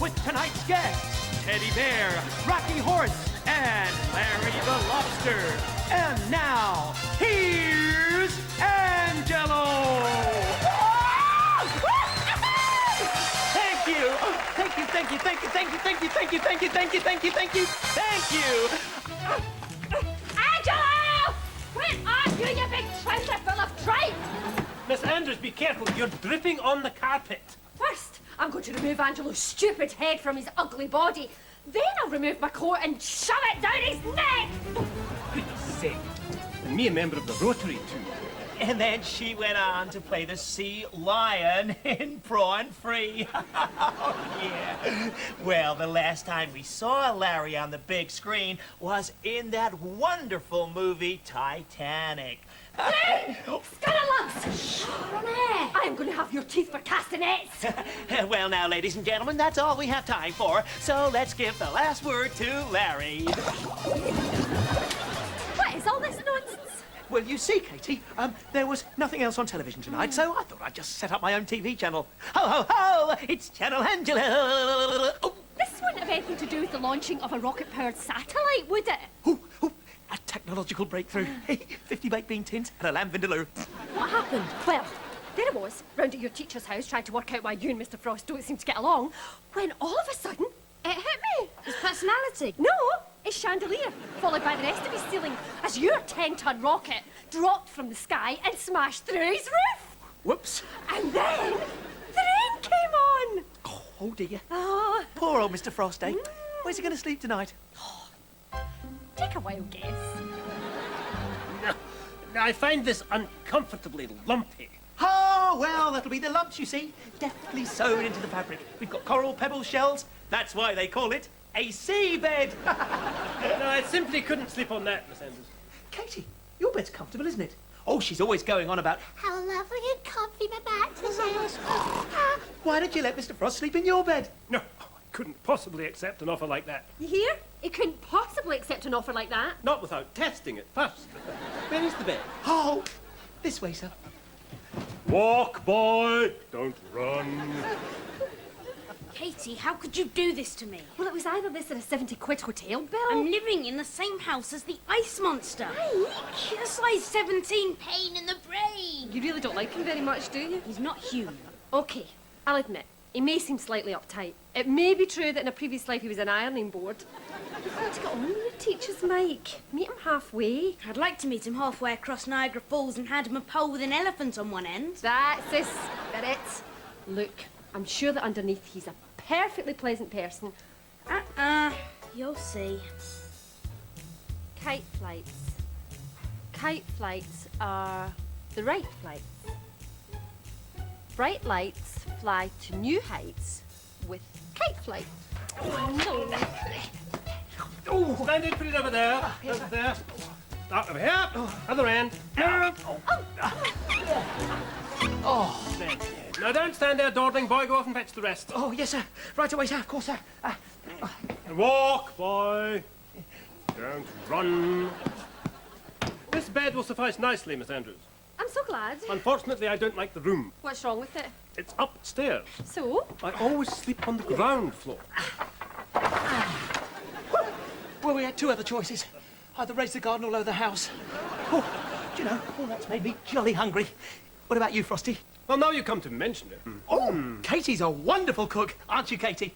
with tonight's guests, Teddy Bear, Rocky Horse, and Larry the Lobster. And now, here's Angelo! Thank you! Thank you, thank you, thank you, thank you, thank you, thank you, thank you, thank you, thank you, thank you, thank you! Angelo! Where are you, you big trouser full of tripe? Miss Andrews, be careful. You're dripping on the carpet. First, I'm going to remove Angelo's stupid head from his ugly body. Then I'll remove my coat and shove it down his neck! Goodness sake. And me a member of the Rotary, too. And then she went on to play the sea lion in Prawn Free. Oh, yeah. Well, the last time we saw Larry on the big screen was in that wonderful movie, Titanic. Scuttlelumps! I am going to have your teeth for castanets! Well, now, ladies and gentlemen, that's all we have time for. So let's give the last word to Larry. What is all this nonsense? Well, you see, Katie, there was nothing else on television tonight, so I thought I'd just set up my own TV channel. Ho, ho, ho! It's Channel Angelo! Oh. This wouldn't have anything to do with the launching of a rocket-powered satellite, would it? Ooh, ooh, a technological breakthrough. 50 baked bean tins and a lamb vindaloo. What happened? Well, there I was, round at your teacher's house, trying to work out why you and Mr. Frost don't seem to get along, when all of a sudden, it hit me. His personality? No, his chandelier, followed by the rest of his ceiling, as your 10-ton rocket dropped from the sky and smashed through his roof. Whoops. And then, the rain came on. Oh, dear. Oh. Poor old Mr. Frost, eh? Where's he going to sleep tonight? Take a wild guess. No, I find this uncomfortably lumpy. Oh, well, that'll be the lumps, you see. Deftly sewn into the fabric. We've got coral pebble shells. That's why they call it a seabed. No, I simply couldn't sleep on that, Miss Andrews. Katie, your bed's comfortable, isn't it? Oh, she's always going on about How lovely and comfy my mattress is. why did you let Mr. Frost sleep in your bed? No, I couldn't possibly accept an offer like that. You hear? He couldn't possibly accept an offer like that. Not without testing it first. Where is the bed? Oh, this way, sir. Walk, boy. Don't run. Katie, how could you do this to me? Well, it was either this or a 70-quid hotel bill. I'm living in the same house as the ice monster. A size 17 pain in the brain. You really don't like him very much, do you? He's not human. Okay, I'll admit, he may seem slightly uptight. It may be true that in a previous life he was an ironing board. You've got to get on with your teacher's Mike. Meet him halfway. I'd like to meet him halfway across Niagara Falls and hand him a pole with an elephant on one end. That's the spirit. Look, I'm sure that underneath he's a perfectly pleasant person. You'll see. Kite flights. Kite flights are the right flights. Bright lights fly to new heights with kite flight. Oh, stand it, put it over there. Over there. Out over here. Other end. Oh. There. Now don't stand there dawdling, boy. Go off and fetch the rest. Oh, yes, sir. Right away, sir. Of course, sir. And walk, boy. Don't run. This bed will suffice nicely, Miss Andrews. I'm so glad. Unfortunately, I don't like the room. What's wrong with it? It's upstairs. So? I always sleep on the ground floor. Well, we had two other choices. Either raise the garden or lower the house. Oh, do you know, that's made me jolly hungry. What about you, Frosty? Well, now you come to mention it. Oh, Katie's a wonderful cook, aren't you, Katie?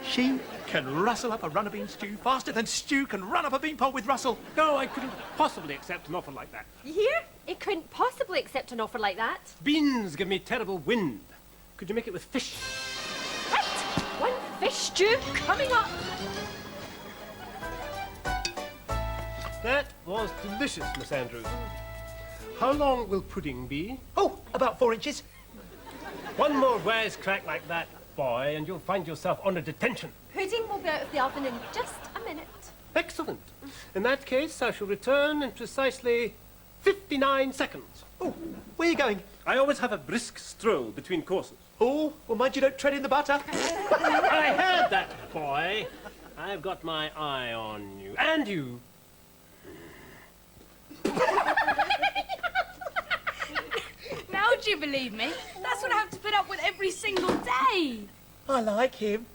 She can rustle up a runner bean stew faster than Stew can run up a beanpole with Russell. No, I couldn't possibly accept an offer like that. You hear? He couldn't possibly accept an offer like that. Beans give me terrible wind. Could you make it with fish? Right, one fish stew coming up. That was delicious, Miss Andrews. How long will pudding be? Oh, about 4 inches. One more wisecrack like that, boy, and you'll find yourself under detention. Pudding will be out of the oven in just a minute. Excellent. In that case, I shall return in precisely 59 seconds. Oh, where are you going? I always have a brisk stroll between courses. Oh, well, mind you don't tread in the butter. I heard that, boy. I've got my eye on you. And you. Now do you believe me? That's what I have to put up with every single day. I like him.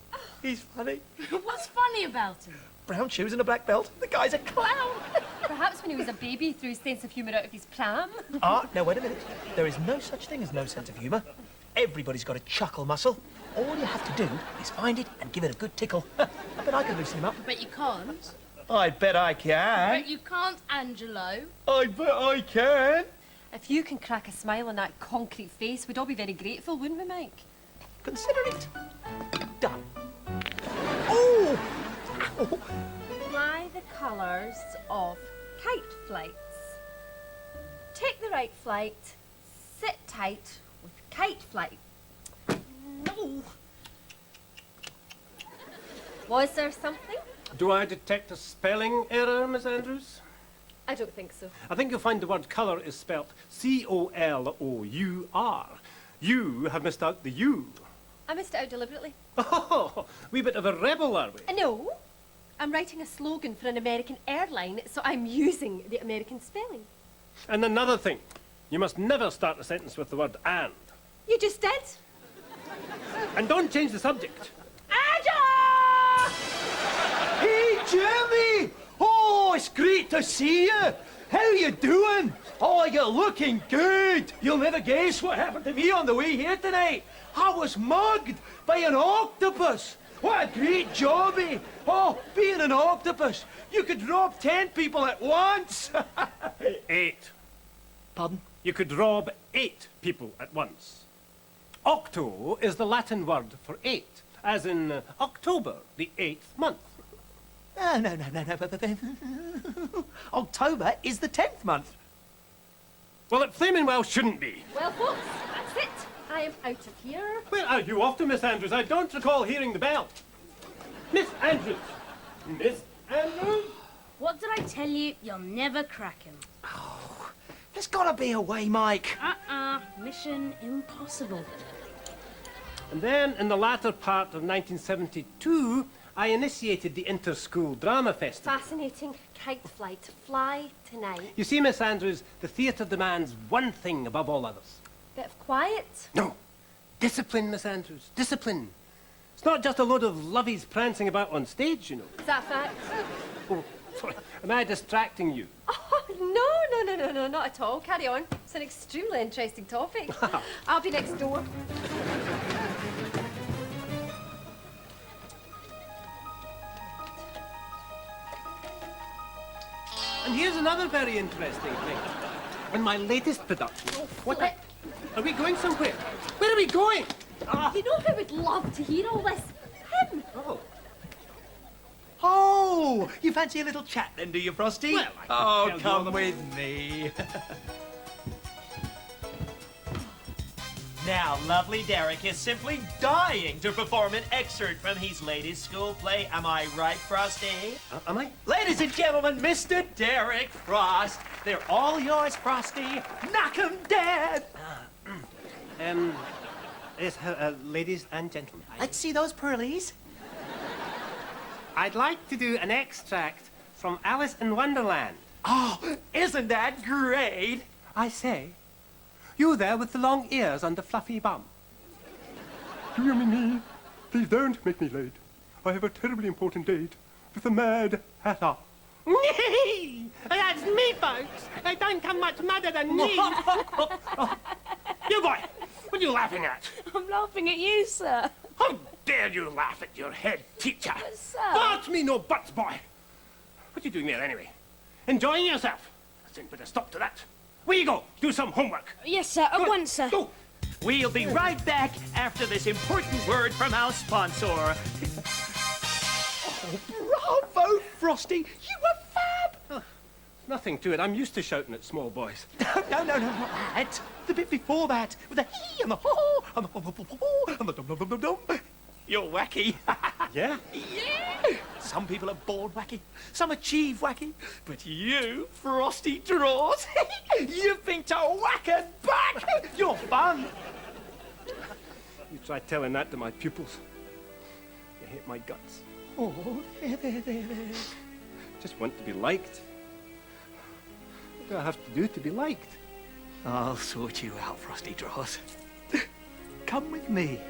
He's funny. What's funny about him? Brown shoes and a black belt. The guy's a clown. Perhaps when he was a baby, he threw his sense of humour out of his pram. Now wait a minute. There is no such thing as no sense of humour. Everybody's got a chuckle muscle. All you have to do is find it and give it a good tickle. I bet I can loosen him up. But you can't. I bet I can. But you can't, Angelo. I bet I can. If you can crack a smile on that concrete face, we'd all be very grateful, wouldn't we, Mike? Consider it done. Oh! Ow. Apply the colours of kite flights. Take the right flight, sit tight with kite flight. No. Was there something? Do I detect a spelling error, Miss Andrews? I don't think so. I think you'll find the word colour is spelt C-O-L-O-U-R. You have missed out the U. I missed it out deliberately. Oh, wee bit of a rebel, are we? No. I'm writing a slogan for an American airline, so I'm using the American spelling. And another thing, you must never start a sentence with the word and. You just did. And don't change the subject. Angelo! Hey, Jimmy! Oh, it's great to see you. How you doing? Oh, you're looking good. You'll never guess what happened to me on the way here tonight. I was mugged by an octopus. What a great job, eh? Oh, being an octopus, you could rob 10 people at once. 8. Pardon? You could rob 8 people at once. Octo is the Latin word for 8, as in October, the 8th month. No. October is the 10th month. Well, it flaming well shouldn't be. Well, folks, that's it. I am out of here. Where are you off to, Miss Andrews? I don't recall hearing the bell. Miss Andrews! Miss Andrews! What did I tell you? You'll never crack him. There's gotta be a way, Mike. Mission impossible. And then, in the latter part of 1972, I initiated the Inter-School Drama Festival. Fascinating kite flight. Fly tonight. You see, Miss Andrews, the theatre demands one thing above all others. Bit of quiet. No. Discipline, Miss Andrews. Discipline. It's not just a load of lovies prancing about on stage, you know. Is that a fact? Oh, sorry. Am I distracting you? Oh, no, not at all. Carry on. It's an extremely interesting topic. I'll be next door. And here's another very interesting thing. In my latest production... What the... Are we going somewhere? Where are we going? You know who would love to hear all this? Him. Oh. Oh, you fancy a little chat then, do you, Frosty? Well, I could tell you all come with me. Now, lovely Derek is simply dying to perform an excerpt from his latest school play. Am I right, Frosty? Am I? Ladies and gentlemen, Mr. Derek Frost. They're all yours, Frosty. Knock 'em dead. Yes, ladies and gentlemen. Let's see those pearlies. I'd like to do an extract from Alice in Wonderland. Oh, isn't that great? I say, you there with the long ears and the fluffy bum. Do you mean me? Please don't make me late. I have a terribly important date with the Mad Hatter. That's me, folks. I don't come much madder than me. You boy, what are you laughing at? I'm laughing at you, sir. How dare you laugh at your head teacher? But, sir... But me no buts, boy. What are you doing there, anyway? Enjoying yourself? I think put a stop to that. Where you go? Do some homework. Yes, sir. At once, sir. Go. We'll be right back after this important word from our sponsor. Oh, bravo, Frosty. You were fab. Nothing to it. I'm used to shouting at small boys. No, not that. The bit before that, with the he and the ho and the ho and the dum dum dum dum dum. You're wacky. Yeah? Yeah. Some people are born wacky, some achieve wacky, but you, Frosty Draws, you've been to whack and back. You're fun. You try telling that to my pupils. You hate my guts. Oh, there. Just want to be liked. What do I have to do to be liked? I'll sort you out, Frosty Draws. Come with me.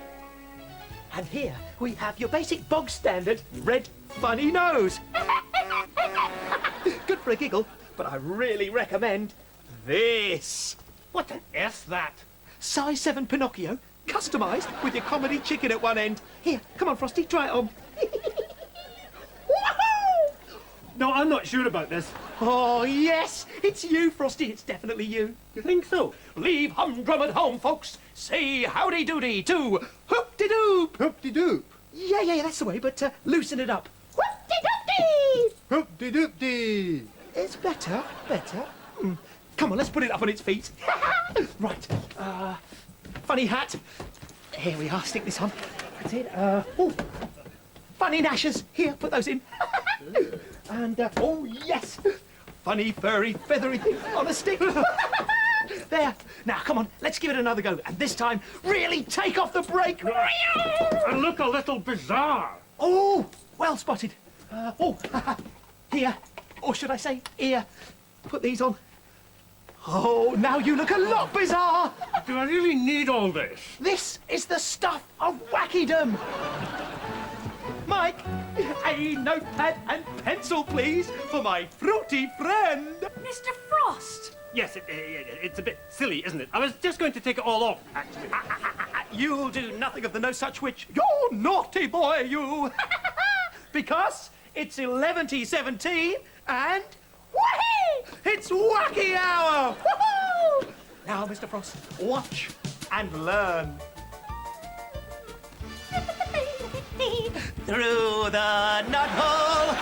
And here we have your basic bog standard red funny nose. Good for a giggle, but I really recommend this. What on earth's that? Size 7 Pinocchio, customised with your comedy chicken at one end. Here, come on, Frosty, try it on. No, I'm not sure about this. Oh, yes, it's you, Frosty. It's definitely you. You think so? Leave humdrum at home, folks. Say howdy doody to hoop-de-doop. Hoop-de-doop. Yeah, that's the way, but loosen it up. Hoop-de-doop-dee. Hoop-de-doop-dee. It's better. Come on, let's put it up on its feet. Right, funny hat. Here we are, stick this on. That's it. Funny gnashers. Here, put those in. And, oh, yes. Funny, furry, feathery thing on a stick. There. Now, come on, let's give it another go. And this time, really take off the brake. And look a little bizarre. Oh, well spotted. Here. Or should I say, here. Put these on. Oh, now you look a lot bizarre. Do I really need all this? This is the stuff of wackydom. Mike, a notepad and pencil, please, for my fruity friend. Mr. Frost! Yes, it's a bit silly, isn't it? I was just going to take it all off, actually. You'll do nothing of the no such witch. You're naughty boy, you. Because it's 11:17 and whee! It's wacky hour. Woohoo! Now, Mr. Frost, watch and learn. Through the nut hole.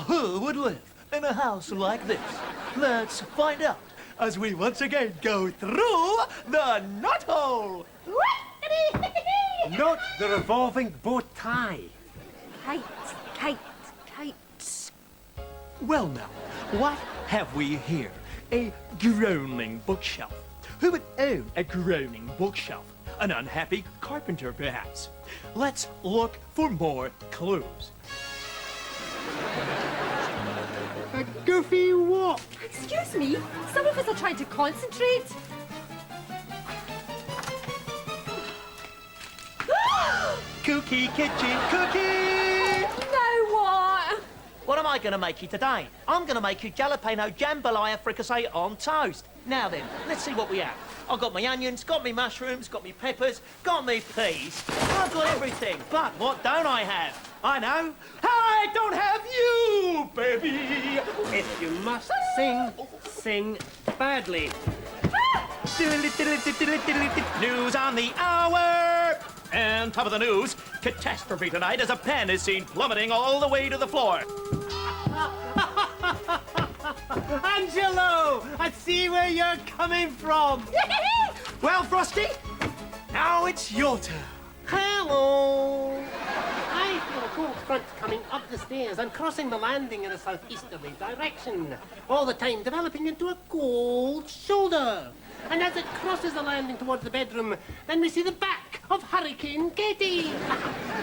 Who would live in a house like this? Let's find out as we once again go through the nut hole. Not the revolving bow tie. Kites. Well now, what have we here? A groaning bookshelf. Who would own a groaning bookshelf? An unhappy carpenter, perhaps. Let's look for more clues. A goofy walk. Excuse me, some of us are trying to concentrate. Cookie kitchen cookie! Now what? What am I going to make you today? I'm going to make you jalapeno jambalaya fricassee on toast. Now then, let's see what we have. I've got my onions, got me mushrooms, got me peppers, got me peas. I've got everything. But what don't I have? I know. I don't have you, baby. If you must sing, sing badly. News on the hour. And top of the news, catastrophe tonight as a pen is seen plummeting all the way to the floor. Angelo, I see where you're coming from. Well, Frosty, now it's your turn. Hello. I feel a cold front coming up the stairs and crossing the landing in a southeasterly direction, all the time developing into a cold shoulder. And as it crosses the landing towards the bedroom, then we see the back of Hurricane Katie.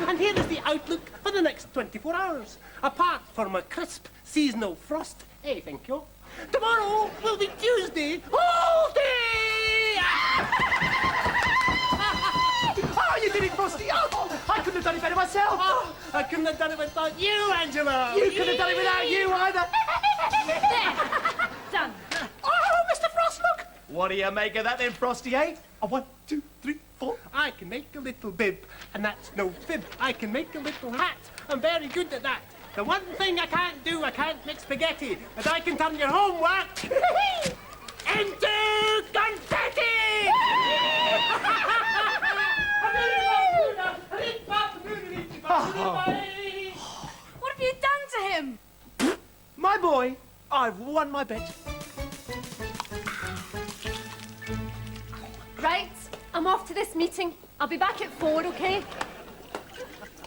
And here is the outlook for the next 24 hours. Apart from a crisp seasonal frost, thank you. Tomorrow will be Tuesday all day! Oh, you did it, Frosty! Oh, I couldn't have done it better myself! Oh, I couldn't have done it without you, Angelo! You couldn't have done it without you either! There! Done. Oh, Mr. Frost, look! What do you make of that then, Frosty, eh? A 1, 2, 3, 4. I can make a little bib, and that's no fib. I can make a little hat. I'm very good at that. The one thing I can't do, I can't make spaghetti, but I can turn your homework into confetti! What have you done to him? My boy, I've won my bet. Right, I'm off to this meeting. I'll be back at 4, okay?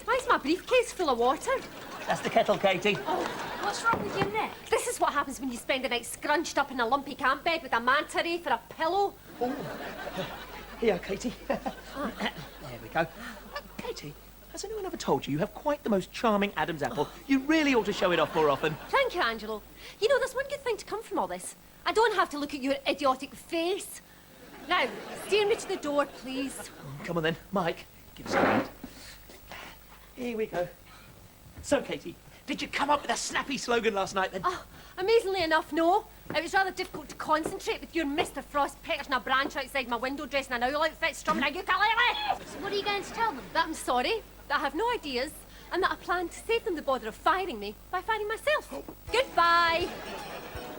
Why's my briefcase full of water? That's the kettle, Katie. Oh, what's wrong with your neck? This is what happens when you spend the night scrunched up in a lumpy camp bed with a manta ray for a pillow. Here, Katie. There we go. Katie, has anyone ever told you you have quite the most charming Adam's apple? You really ought to show it off more often. Thank you, Angelo. You know, there's one good thing to come from all this. I don't have to look at your idiotic face. Now, steer me to the door, please. Come on then, Mike. give us a hand. Here we go. So, Katie, did you come up with a snappy slogan last night then? Oh, amazingly enough, no. It was rather difficult to concentrate with your Mr. Frost peckers and a branch outside my window dressed in an owl outfit strumming a ukulele. So what are you going to tell them? That I'm sorry, that I have no ideas, and that I plan to save them the bother of firing me by firing myself. Goodbye.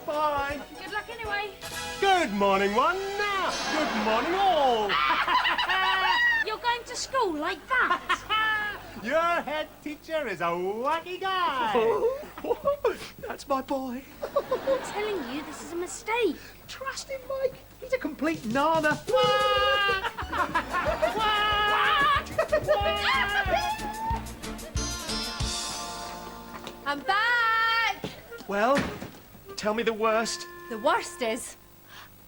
Bye. Good luck anyway. Good morning, one. Good morning, all. You're going to school like that? Your head teacher is a wacky guy. That's my boy. I'm telling you, this is a mistake. Trust him, Mike. He's a complete nana. I'm back. Well, tell me the worst. The worst is,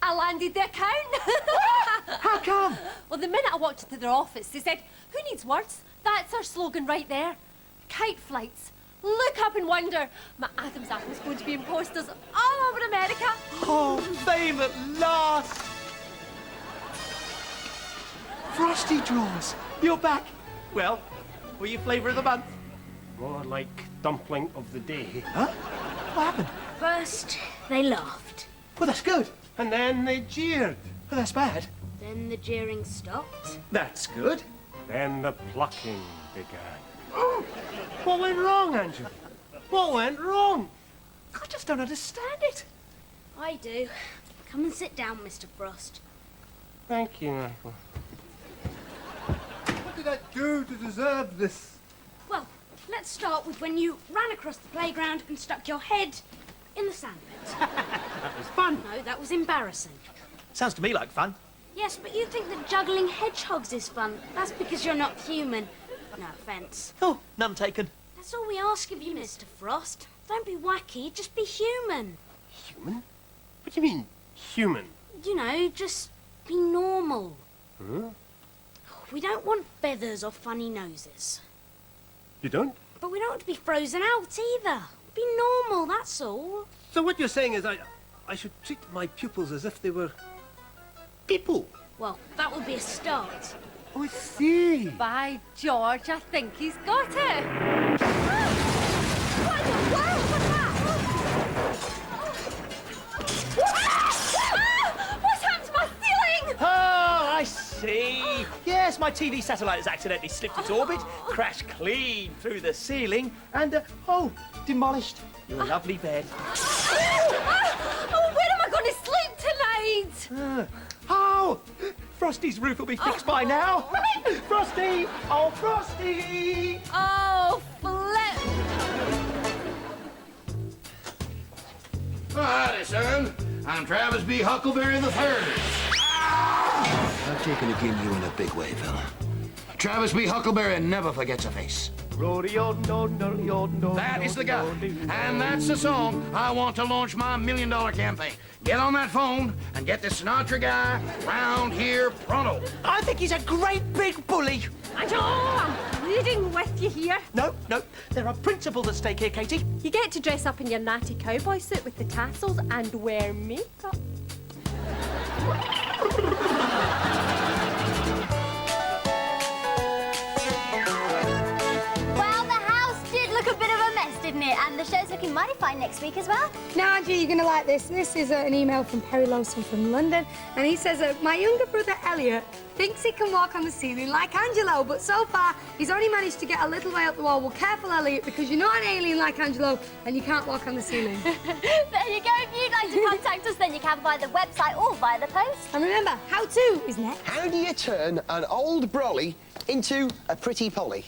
I landed the account. How come? Well, the minute I walked into their office, they said, "Who needs words? That's our slogan right there. Kite flights. Look up and wonder." My Adam's apple's going to be in posters all over America. Oh, fame at last. Frosty Draws, you're back. Well, were you flavour of the month? More like dumpling of the day. Huh? What happened? First, they laughed. Well, that's good. And then they jeered. Well, that's bad. Then the jeering stopped. That's good. Then the plucking began. What went wrong, Angelo? What went wrong? I just don't understand it. I do. Come and sit down, Mr. Frost. Thank you, Michael. What did I do to deserve this? Well, let's start with when you ran across the playground and stuck your head in the sandpit. That was fun. No, that was embarrassing. Sounds to me like fun. Yes, but you think that juggling hedgehogs is fun. That's because you're not human. No offence. Oh, none taken. That's all we ask of you, Mr. Frost. Don't be wacky, just be human. Human? What do you mean, human? You know, just be normal. Huh? We don't want feathers or funny noses. You don't? But we don't want to be frozen out either. Be normal, that's all. So what you're saying is I should treat my pupils as if they were people. Well, that would be a start. Oh, I see. By George, I think he's got it. What in the world was that? What's happened to my ceiling? Oh, I see. Yes, my TV satellite has accidentally slipped its orbit, crashed clean through the ceiling, and, demolished your lovely bed. Oh, where am I going to sleep tonight? Oh, Frosty's roof will be fixed by now. Frosty! Oh, Frosty! Oh, flip. Howdy, son. I'm Travis B. Huckleberry III. I've taken a gin you in a big way, fella. Travis B. Huckleberry never forgets a face. That is the guy, and that's the song I want to launch my $1 million campaign. Get on that phone and get this Sinatra guy round here pronto. I think he's a great big bully. Angelo, I'm pleading with you here. No, there are principles at stake here, Katie. You get to dress up in your natty cowboy suit with the tassels and wear makeup. Well, the house did look a bit of a mess, didn't it? And the show's looking mighty fine next week as well. Now, Andrea, you're going to like this. This is an email from Perry Lawson from London, and he says that my younger brother, Elliot, thinks he can walk on the ceiling like Angelo, but so far, he's only managed to get a little way up the wall. Well, careful, Elliot, because you're not an alien like Angelo, and you can't walk on the ceiling. There you go. If you'd like to contact us, then you can via the website or via the post. And remember, how to is next. How do you turn an old brolly into a pretty Polly?